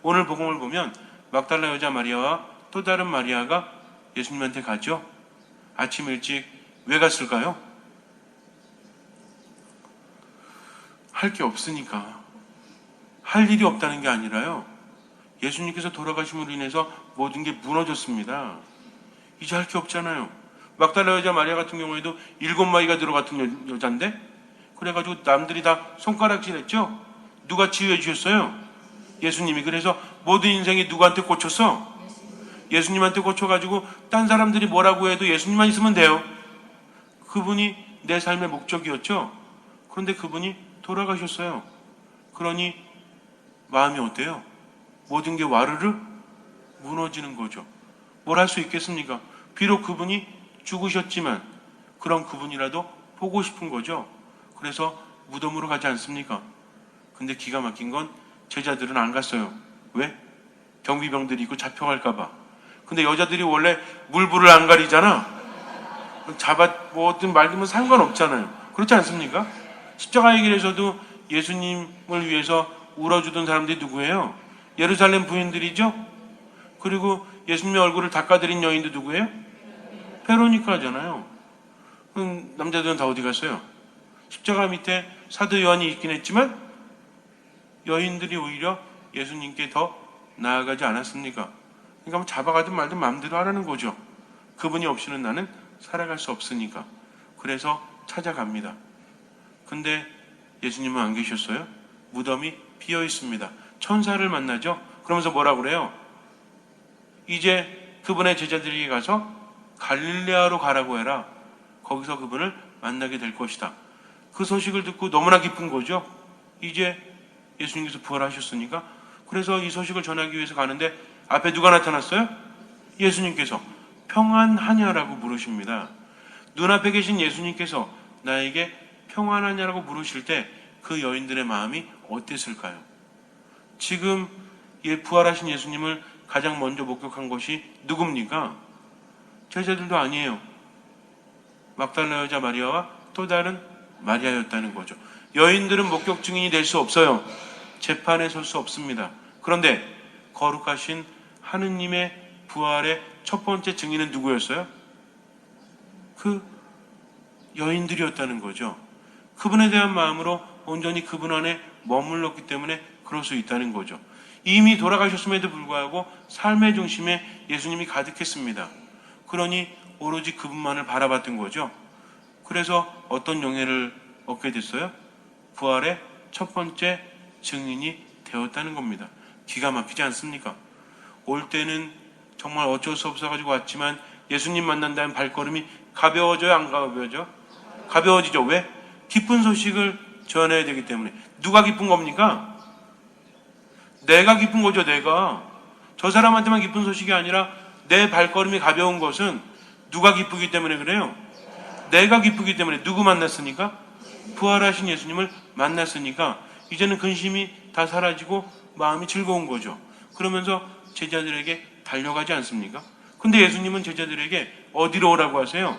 오늘 복음을 보면 막달라 여자 마리아와 또 다른 마리아가 예수님한테 가죠. 아침 일찍 왜 갔을까요? 할 게 없으니까. 할 일이 없다는 게 아니라요, 예수님께서 돌아가심으로 인해서 모든 게 무너졌습니다. 이제 할 게 없잖아요. 막달라 여자 마리아 같은 경우에도 7마귀가 들어갔던 여잔데, 그래가지고 남들이 다 손가락질했죠. 누가 치유해 주셨어요? 예수님이. 그래서 모든 인생이 누구한테 꽂혔어? 예수님한테 꽂혀가지고 딴 사람들이 뭐라고 해도 예수님만 있으면 돼요. 그분이 내 삶의 목적이었죠. 그런데 그분이 돌아가셨어요. 그러니 마음이 어때요? 모든 게 와르르 무너지는 거죠. 뭘 할 수 있겠습니까? 비록 그분이 죽으셨지만 그런 그분이라도 보고 싶은 거죠. 그래서 무덤으로 가지 않습니까? 근데 기가 막힌 건 제자들은 안 갔어요. 왜? 경비병들이 있고 잡혀갈까봐. 근데 여자들이 원래 물불을 안 가리잖아. 뭐든 말든 상관없잖아요. 그렇지 않습니까? 십자가의 길에서도 예수님을 위해서 울어주던 사람들이 누구예요? 예루살렘 부인들이죠? 그리고 예수님의 얼굴을 닦아드린 여인도 누구예요? 베로니카잖아요. 남자들은 다 어디 갔어요? 십자가 밑에 사도 요한이 있긴 했지만 여인들이 오히려 예수님께 더 나아가지 않았습니까? 그러니까 뭐 잡아가든 말든 마음대로 하라는 거죠. 그분이 없이는 나는 살아갈 수 없으니까. 그래서 찾아갑니다. 근데 예수님은 안 계셨어요? 무덤이 비어 있습니다. 천사를 만나죠? 그러면서 뭐라 그래요? 이제 그분의 제자들에게 가서 갈릴레아로 가라고 해라. 거기서 그분을 만나게 될 것이다. 그 소식을 듣고 너무나 기쁜 거죠. 이제 예수님께서 부활하셨으니까. 그래서 이 소식을 전하기 위해서 가는데 앞에 누가 나타났어요? 예수님께서. 평안하냐라고 물으십니다. 눈앞에 계신 예수님께서 나에게 평안하냐라고 물으실 때 그 여인들의 마음이 어땠을까요? 지금 부활하신 예수님을 가장 먼저 목격한 것이 누굽니까? 제자들도 아니에요. 막달라 여자 마리아와 또 다른 마리아였다는 거죠. 여인들은 목격 증인이 될 수 없어요. 재판에 설 수 없습니다. 그런데 거룩하신 하느님의 부활의 첫 번째 증인은 누구였어요? 그 여인들이었다는 거죠. 그분에 대한 마음으로 온전히 그분 안에 머물렀기 때문에 그럴 수 있다는 거죠. 이미 돌아가셨음에도 불구하고 삶의 중심에 예수님이 가득했습니다. 그러니 오로지 그분만을 바라봤던 거죠. 그래서 어떤 영예를 얻게 됐어요? 부활의 첫 번째 증인이 되었다는 겁니다. 기가 막히지 않습니까? 올 때는 정말 어쩔 수 없어가지고 왔지만 예수님 만난다는 발걸음이 가벼워져요? 안 가벼워져? 가벼워지죠. 왜? 기쁜 소식을 전해야 되기 때문에. 누가 기쁜 겁니까? 내가 기쁜 거죠. 내가. 저 사람한테만 기쁜 소식이 아니라 내 발걸음이 가벼운 것은 누가 기쁘기 때문에 그래요? 내가 기쁘기 때문에. 누구 만났으니까? 부활하신 예수님을 만났으니까 이제는 근심이 다 사라지고 마음이 즐거운 거죠. 그러면서 제자들에게 달려가지 않습니까? 근데 예수님은 제자들에게 어디로 오라고 하세요?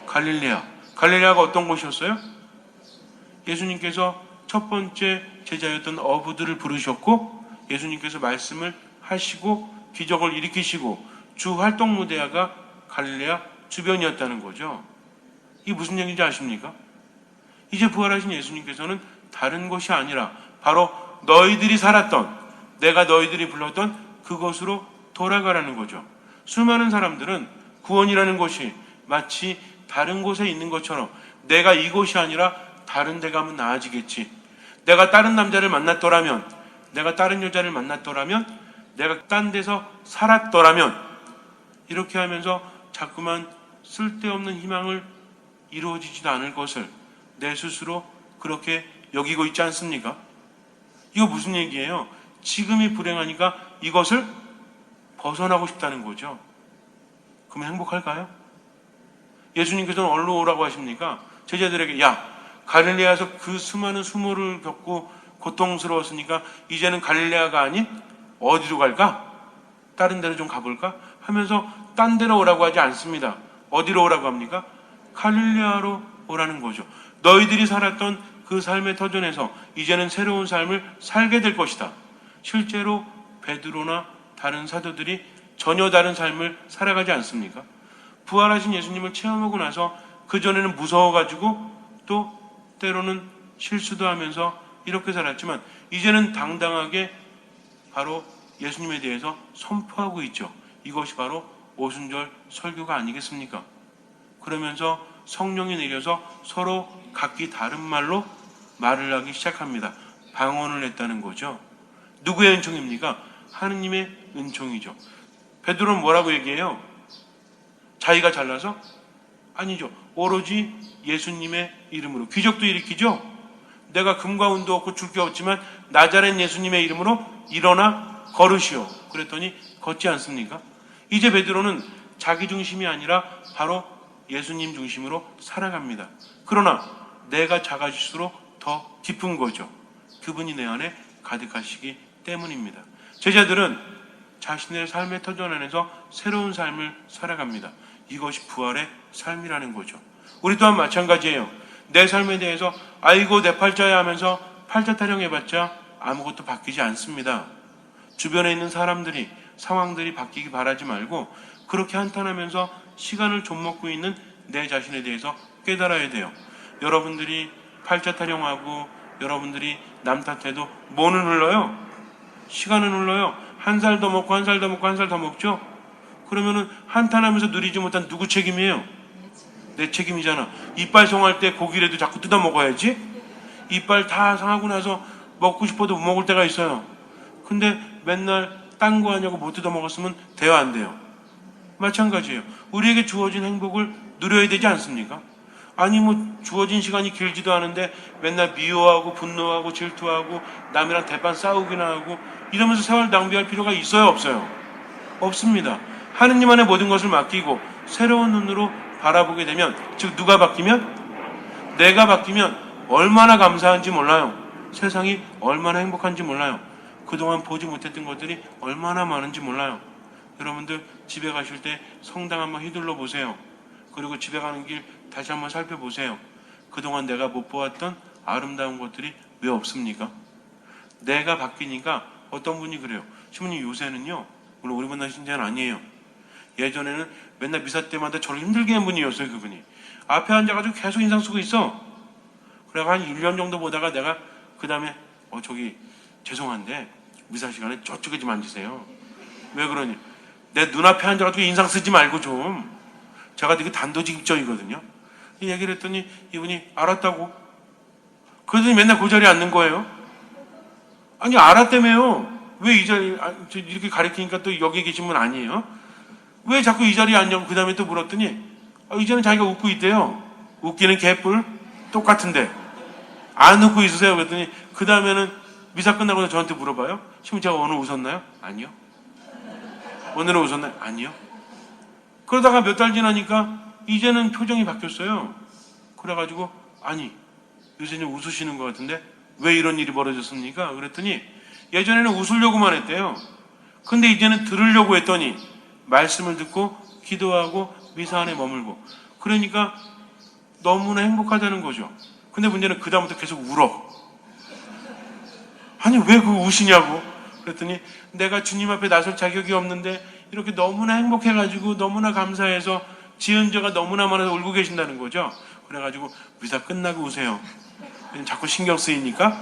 갈릴레아. 갈릴레아가 어떤 곳이었어요? 예수님께서 첫 번째 제자였던 어부들을 부르셨고 예수님께서 말씀을 하시고 기적을 일으키시고 주 활동 무대가 갈릴레아 주변이었다는 거죠. 이게 무슨 얘기인지 아십니까? 이제 부활하신 예수님께서는 다른 곳이 아니라 바로 너희들이 살았던, 내가 너희들이 불렀던 그곳으로 돌아가라는 거죠. 수많은 사람들은 구원이라는 곳이 마치 다른 곳에 있는 것처럼 내가 이곳이 아니라 다른 데 가면 나아지겠지. 내가 다른 남자를 만났더라면, 내가 다른 여자를 만났더라면, 내가 딴 데서 살았더라면, 이렇게 하면서 자꾸만 쓸데없는 희망을 이루어지지도 않을 것을 내 스스로 그렇게 여기고 있지 않습니까? 이거 무슨 얘기예요? 지금이 불행하니까 이것을 벗어나고 싶다는 거죠. 그러면 행복할까요? 예수님께서는 어디로 오라고 하십니까? 제자들에게 야, 갈릴레아에서 그 수많은 수모를 겪고 고통스러웠으니까 이제는 갈릴레아가 아닌 어디로 갈까? 다른 데로 좀 가볼까? 하면서 딴 데로 오라고 하지 않습니다. 어디로 오라고 합니까? 갈릴레아로 오라는 거죠. 너희들이 살았던 그 삶의 터전에서 이제는 새로운 삶을 살게 될 것이다. 실제로 베드로나 다른 사도들이 전혀 다른 삶을 살아가지 않습니까? 부활하신 예수님을 체험하고 나서 그전에는 무서워가지고 또 때로는 실수도 하면서 이렇게 살았지만 이제는 당당하게 바로 예수님에 대해서 선포하고 있죠. 이것이 바로 오순절 설교가 아니겠습니까? 그러면서 성령이 내려서 서로 각기 다른 말로 말을 하기 시작합니다. 방언을 했다는 거죠. 누구의 은총입니까? 하느님의 은총이죠. 베드로는 뭐라고 얘기해요? 자기가 잘나서? 아니죠. 오로지 예수님의 이름으로. 기적도 일으키죠. 내가 금과 은도 없고 줄 게 없지만 나자렛 예수님의 이름으로 일어나 걸으시오. 그랬더니 걷지 않습니까? 이제 베드로는 자기 중심이 아니라 바로 예수님 중심으로 살아갑니다. 그러나 내가 작아질수록 더 기쁜 거죠. 그분이 내 안에 가득하시기 때문입니다. 제자들은 자신의 삶의 터전 안에서 새로운 삶을 살아갑니다. 이것이 부활의 삶이라는 거죠. 우리 또한 마찬가지예요. 내 삶에 대해서 아이고 내 팔자야 하면서 팔자 타령해봤자 아무것도 바뀌지 않습니다. 주변에 있는 사람들이 상황들이 바뀌기 바라지 말고 그렇게 한탄하면서 시간을 좀먹고 있는 내 자신에 대해서 깨달아야 돼요. 여러분들이 팔자 타령하고 여러분들이 남 탓해도 뭐는 흘러요? 시간은 흘러요. 한 살 더 먹고 한 살 더 먹고 한 살 더 먹죠. 그러면은 한탄하면서 누리지 못한 누구 책임이에요? 내 책임이잖아. 이빨 성할 때 고기라도 자꾸 뜯어 먹어야지. 이빨 다 상하고 나서 먹고 싶어도 못 먹을 때가 있어요. 근데 맨날 딴 거 하냐고 못 뜯어 먹었으면 돼요, 안 돼요? 마찬가지예요. 우리에게 주어진 행복을 누려야 되지 않습니까? 아니 뭐 주어진 시간이 길지도 않은데 맨날 미워하고 분노하고 질투하고 남이랑 대판 싸우기나 하고 이러면서 세월 낭비할 필요가 있어요, 없어요? 없습니다. 하느님 안에 모든 것을 맡기고 새로운 눈으로 바라보게 되면, 즉 누가 바뀌면? 내가 바뀌면 얼마나 감사한지 몰라요. 세상이 얼마나 행복한지 몰라요. 그동안 보지 못했던 것들이 얼마나 많은지 몰라요. 여러분들 집에 가실 때 성당 한번 휘둘러 보세요. 그리고 집에 가는 길 다시 한번 살펴보세요. 그동안 내가 못 보았던 아름다운 것들이 왜 없습니까? 내가 바뀌니까 어떤 분이 그래요. 신부님 요새는요, 물론 우리 분당 신자는 아니에요. 예전에는 맨날 미사 때마다 저를 힘들게 한 분이었어요. 그분이 앞에 앉아가지고 계속 인상 쓰고 있어. 그래가 한 1년 정도 보다가 내가 그 다음에 저기 죄송한데 미사 시간에 저쪽에 좀 앉으세요. 왜 그러니? 내 눈앞에 앉아가지고 인상 쓰지 말고 좀. 제가 되게 단도직입적이거든요. 이 얘기를 했더니 이분이 알았다고. 그러더니 맨날 그 자리에 앉는 거예요. 아니 알았다며요. 왜 이 자리 이렇게 가리키니까 또 여기 계신 분 아니에요? 왜 자꾸 이 자리에 앉냐고 그 다음에 또 물었더니 이제는 자기가 웃고 있대요. 웃기는 개뿔 똑같은데 안 웃고 있으세요? 그랬더니 그 다음에는 미사 끝나고 저한테 물어봐요. 지금 제가 오늘 웃었나요? 아니요. 오늘은 웃었나요? 아니요. 그러다가 몇 달 지나니까 이제는 표정이 바뀌었어요. 그래가지고 아니 요새 좀 웃으시는 것 같은데 왜 이런 일이 벌어졌습니까? 그랬더니 예전에는 웃으려고만 했대요. 근데 이제는 들으려고 했더니 말씀을 듣고 기도하고 미사 안에 머물고 그러니까 너무나 행복하다는 거죠. 근데 문제는 그 다음부터 계속 울어. 아니 왜 그 우시냐고. 그랬더니 내가 주님 앞에 나설 자격이 없는데 이렇게 너무나 행복해가지고 너무나 감사해서 지은 죄가 너무나 많아서 울고 계신다는 거죠. 그래가지고 미사 끝나고 우세요. 자꾸 신경 쓰이니까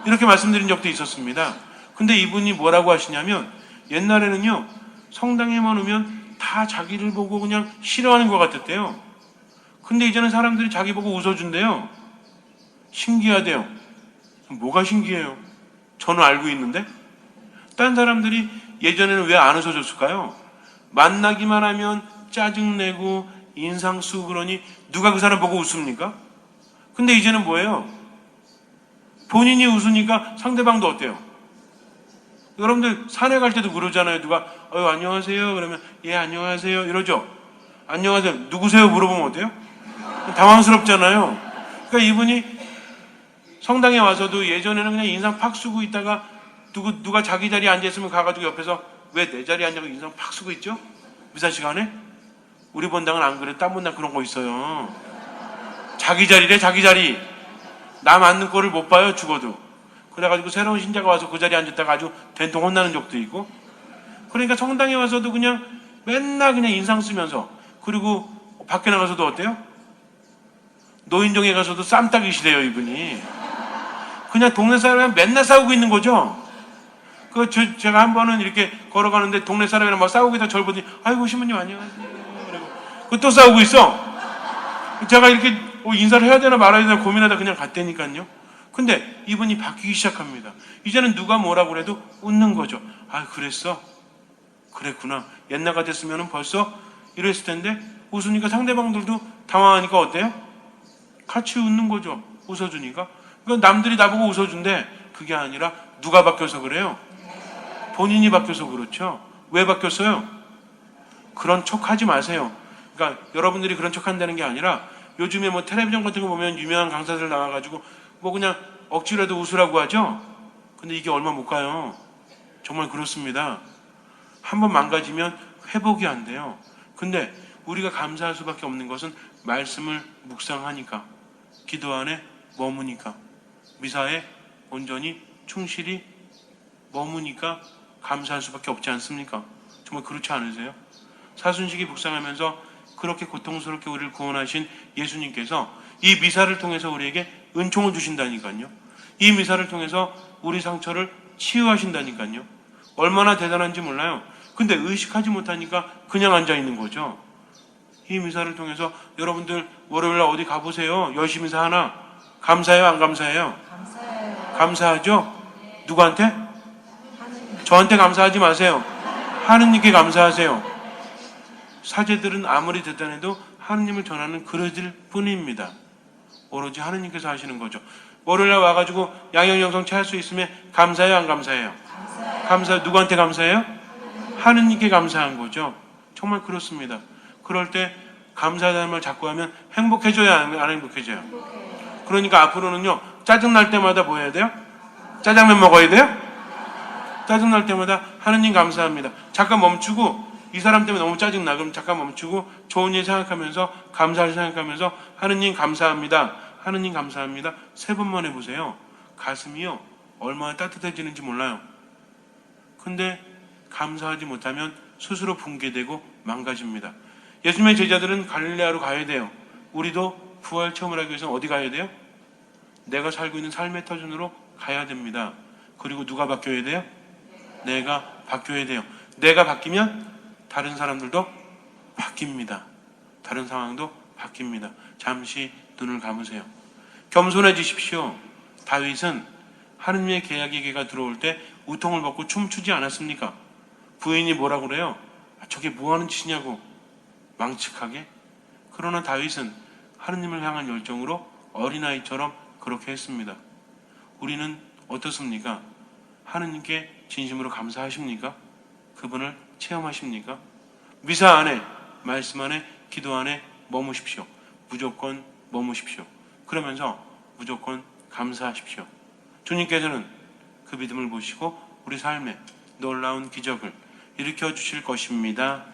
이렇게 말씀드린 적도 있었습니다. 근데 이분이 뭐라고 하시냐면 옛날에는요 성당에만 오면 다 자기를 보고 그냥 싫어하는 것 같았대요. 근데 이제는 사람들이 자기 보고 웃어준대요. 신기하대요. 뭐가 신기해요? 저는 알고 있는데 딴 사람들이 예전에는 왜 안 웃어줬을까요? 만나기만 하면 짜증내고 인상 쓰고 그러니 누가 그 사람 보고 웃습니까? 근데 이제는 뭐예요? 본인이 웃으니까 상대방도 어때요? 여러분들 산에 갈 때도 그러잖아요. 누가 안녕하세요 그러면 예 안녕하세요 이러죠. 안녕하세요 누구세요 물어보면 어때요? 당황스럽잖아요. 그러니까 이분이 성당에 와서도 예전에는 그냥 인상 팍 쓰고 있다가 누가 자기 자리에 앉아있으면 가가지고 옆에서 왜 내 자리에 앉아서 인상 팍 쓰고 있죠? 미사 시간에? 우리 본당은 안 그래. 딴 본당 그런 거 있어요. 자기 자리래 자기 자리. 남 앉는 꼴을 못 봐요 죽어도. 그래가지고 새로운 신자가 와서 그 자리에 앉았다가 아주 된통 혼나는 적도 있고. 그러니까 성당에 와서도 그냥 맨날 그냥 인상 쓰면서, 그리고 밖에 나가서도 어때요? 노인정에 가서도 쌈딱이시래요, 이분이. 그냥 동네 사람이랑 맨날 싸우고 있는 거죠. 제가 한 번은 이렇게 걸어가는데 동네 사람이랑 막 싸우고 있다 저를 보더니, 아이고 신부님 안녕하세요. 그리고 또 싸우고 있어. 제가 이렇게 인사를 해야 되나 말아야 되나 고민하다 그냥 갔다니까요. 근데 이분이 바뀌기 시작합니다. 이제는 누가 뭐라고 그래도 웃는 거죠. 아, 그랬어? 그랬구나. 옛날 같았으면 벌써 이랬을 텐데. 웃으니까 상대방들도 당황하니까 어때요? 같이 웃는 거죠. 웃어주니까. 그러니까 남들이 나보고 웃어준대. 그게 아니라 누가 바뀌어서 그래요? 본인이 바뀌어서 그렇죠. 왜 바뀌었어요? 그런 척 하지 마세요. 그러니까 여러분들이 그런 척 한다는 게 아니라, 요즘에 뭐 텔레비전 같은 거 보면 유명한 강사들 나와가지고 뭐 그냥 억지로라도 웃으라고 하죠. 근데 이게 얼마 못 가요. 정말 그렇습니다. 한번 망가지면 회복이 안 돼요. 근데 우리가 감사할 수밖에 없는 것은 말씀을 묵상하니까, 기도 안에 머무니까, 미사에 온전히 충실히 머무니까 감사할 수밖에 없지 않습니까? 정말 그렇지 않으세요? 사순식이 묵상하면서 그렇게 고통스럽게 우리를 구원하신 예수님께서 이 미사를 통해서 우리에게 은총을 주신다니까요. 이 미사를 통해서 우리 상처를 치유하신다니까요. 얼마나 대단한지 몰라요. 근데 의식하지 못하니까 그냥 앉아있는 거죠. 이 미사를 통해서 여러분들 월요일날 어디 가보세요. 열심히 미사 하나. 감사해요, 안 감사해요? 감사해요. 감사하죠? 누구한테? 저한테 감사하지 마세요. 하느님께 감사하세요. 사제들은 아무리 대단해도 하느님을 전하는 그릇일 뿐입니다. 오로지 하느님께서 하시는 거죠. 월요일날 와가지고 양형영성 채할 수 있으면 감사해요, 안 감사해요? 감사해요. 누구한테 감사해요? 하느님께 감사한 거죠. 정말 그렇습니다. 그럴 때 감사하다는 말 자꾸 하면 행복해져요, 안 행복해져요? 그러니까 앞으로는요, 짜증날 때마다 뭐 해야 돼요? 짜장면 먹어야 돼요? 짜증날 때마다 하느님 감사합니다. 잠깐 멈추고, 이 사람 때문에 너무 짜증나. 그럼 잠깐 멈추고 좋은 일 생각하면서, 감사를 생각하면서 하느님 감사합니다. 하느님 감사합니다. 3번만 해보세요. 가슴이요, 얼마나 따뜻해지는지 몰라요. 근데 감사하지 못하면 스스로 붕괴되고 망가집니다. 예수님의 제자들은 갈릴레아로 가야 돼요. 우리도 부활 체험을 하기 위해서는 어디 가야 돼요? 내가 살고 있는 삶의 터전으로 가야 됩니다. 그리고 누가 바뀌어야 돼요? 내가 바뀌어야 돼요. 내가 바뀌면 다른 사람들도 바뀝니다. 다른 상황도 바뀝니다. 잠시 눈을 감으세요. 겸손해지십시오. 다윗은 하느님의 계약의 계가 들어올 때 우통을 벗고 춤추지 않았습니까? 부인이 뭐라고 그래요? 저게 뭐하는 짓이냐고 망측하게. 그러나 다윗은 하느님을 향한 열정으로 어린아이처럼 그렇게 했습니다. 우리는 어떻습니까? 하느님께 진심으로 감사하십니까? 그분을 체험하십니까? 미사 안에, 말씀 안에, 기도 안에 머무십시오. 무조건 머무십시오. 그러면서 무조건 감사하십시오. 주님께서는 그 믿음을 보시고 우리 삶에 놀라운 기적을 일으켜 주실 것입니다.